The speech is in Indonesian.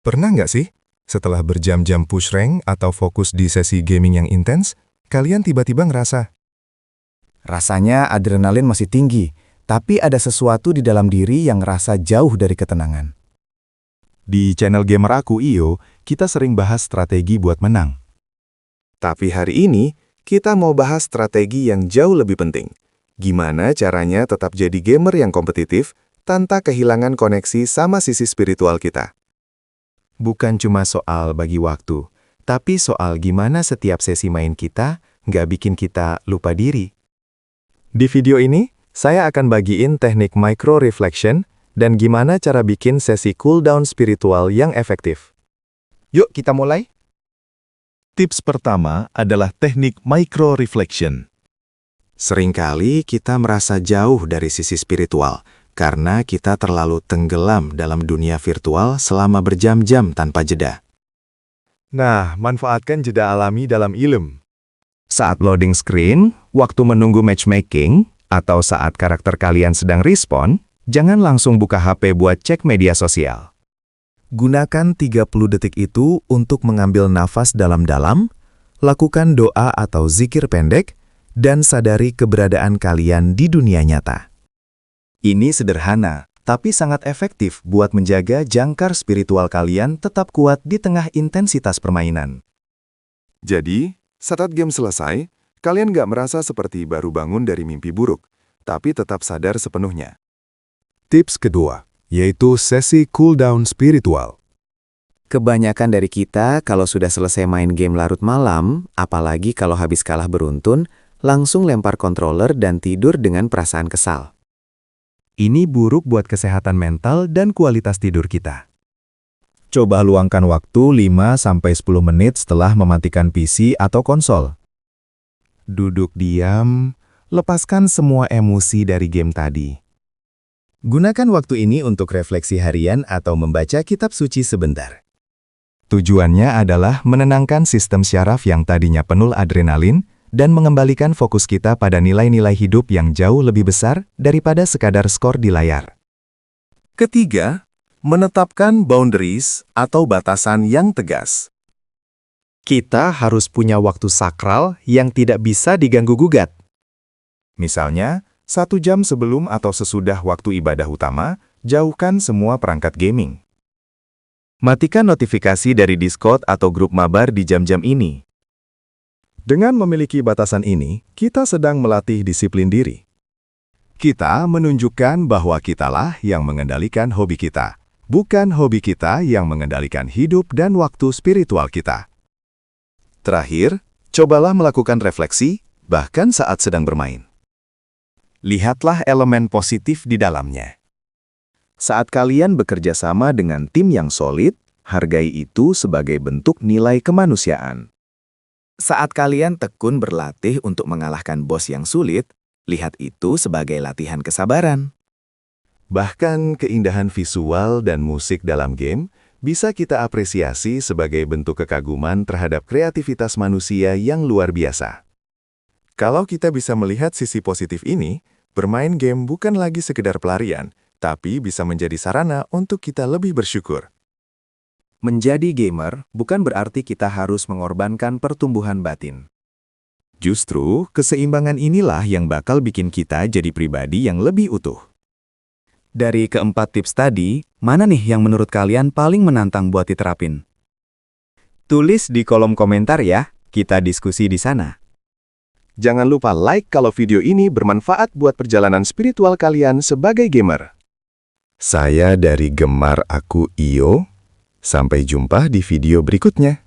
Pernah nggak sih, setelah berjam-jam push rank atau fokus di sesi gaming yang intens, kalian tiba-tiba ngerasa, Rasanya adrenalin masih tinggi, tapi ada sesuatu di dalam diri yang ngerasa jauh dari ketenangan. Di channel gamer aku, Iyo, kita sering bahas strategi buat menang. tapi hari ini kita mau bahas strategi yang jauh lebih penting. Gimana caranya tetap jadi gamer yang kompetitif tanpa kehilangan koneksi sama sisi spiritual kita? Bukan cuma soal bagi waktu, tapi soal gimana setiap sesi main kita nggak bikin kita lupa diri. Di video ini, saya akan bagiin teknik micro reflection dan gimana cara bikin sesi cooldown spiritual yang efektif. Yuk kita mulai. Tips pertama adalah teknik micro reflection. Seringkali kita merasa jauh dari sisi spiritual karena kita terlalu tenggelam dalam dunia virtual selama berjam-jam tanpa jeda. Nah, manfaatkan jeda alami dalam ilmu. Saat loading screen, waktu menunggu matchmaking, atau saat karakter kalian sedang respon, jangan langsung buka HP buat cek media sosial. Gunakan 30 detik itu untuk mengambil nafas dalam-dalam, lakukan doa atau zikir pendek, dan sadari keberadaan kalian di dunia nyata. Ini sederhana, tapi sangat efektif buat menjaga jangkar spiritual kalian tetap kuat di tengah intensitas permainan. Jadi, saat game selesai, kalian nggak merasa seperti baru bangun dari mimpi buruk, tapi tetap sadar sepenuhnya. Tips kedua, yaitu sesi cooldown spiritual. Kebanyakan dari kita kalau sudah selesai main game larut malam, apalagi kalau habis kalah beruntun, langsung lempar controller dan tidur dengan perasaan kesal. Ini buruk buat kesehatan mental dan kualitas tidur kita. Coba luangkan waktu 5-10 menit setelah mematikan PC atau konsol. Duduk diam, lepaskan semua emosi dari game tadi. Gunakan waktu ini untuk refleksi harian atau membaca kitab suci sebentar. Tujuannya adalah menenangkan sistem syaraf yang tadinya penuh adrenalin dan mengembalikan fokus kita pada nilai-nilai hidup yang jauh lebih besar daripada sekadar skor di layar. Ketiga, menetapkan boundaries atau batasan yang tegas. Kita harus punya waktu sakral yang tidak bisa diganggu-gugat. Misalnya, 1 jam sebelum atau sesudah waktu ibadah utama, jauhkan semua perangkat gaming. Matikan notifikasi dari Discord atau grup mabar di jam-jam ini. Dengan memiliki batasan ini, kita sedang melatih disiplin diri. Kita menunjukkan bahwa kitalah yang mengendalikan hobi kita, bukan hobi kita yang mengendalikan hidup dan waktu spiritual kita. Terakhir, cobalah melakukan refleksi, bahkan saat sedang bermain. Lihatlah elemen positif di dalamnya. Saat kalian bekerja sama dengan tim yang solid, hargai itu sebagai bentuk nilai kemanusiaan. Saat kalian tekun berlatih untuk mengalahkan bos yang sulit, lihat itu sebagai latihan kesabaran. Bahkan keindahan visual dan musik dalam game bisa kita apresiasi sebagai bentuk kekaguman terhadap kreativitas manusia yang luar biasa. Kalau kita bisa melihat sisi positif ini, bermain game bukan lagi sekedar pelarian, tapi bisa menjadi sarana untuk kita lebih bersyukur. Menjadi gamer bukan berarti kita harus mengorbankan pertumbuhan batin. Justru, keseimbangan inilah yang bakal bikin kita jadi pribadi yang lebih utuh. Dari keempat tips tadi, mana nih yang menurut kalian paling menantang buat diterapin? Tulis di kolom komentar ya, kita diskusi di sana. Jangan lupa like kalau video ini bermanfaat buat perjalanan spiritual kalian sebagai gamer. Saya dari Gemar Aku Iyo. Sampai jumpa di video berikutnya.